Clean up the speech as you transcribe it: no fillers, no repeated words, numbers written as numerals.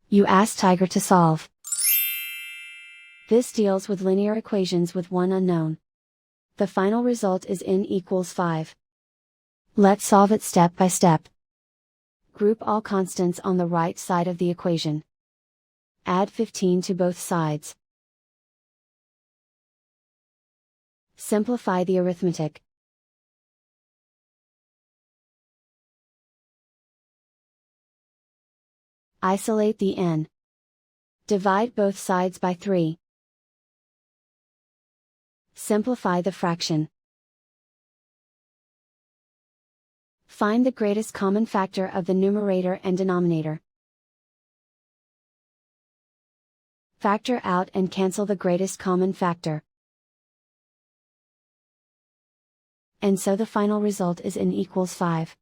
You ask Tiger to solve. This deals with linear equations with one unknown. The final result is n equals 5. Let's solve it step by step. Group all constants on the right side of the equation. Add 15 to both sides. Simplify the arithmetic. Isolate the n. Divide both sides by 3. Simplify the fraction. Find the greatest common factor of the numerator and denominator. Factor out and cancel the greatest common factor. And so the final result is n equals 5.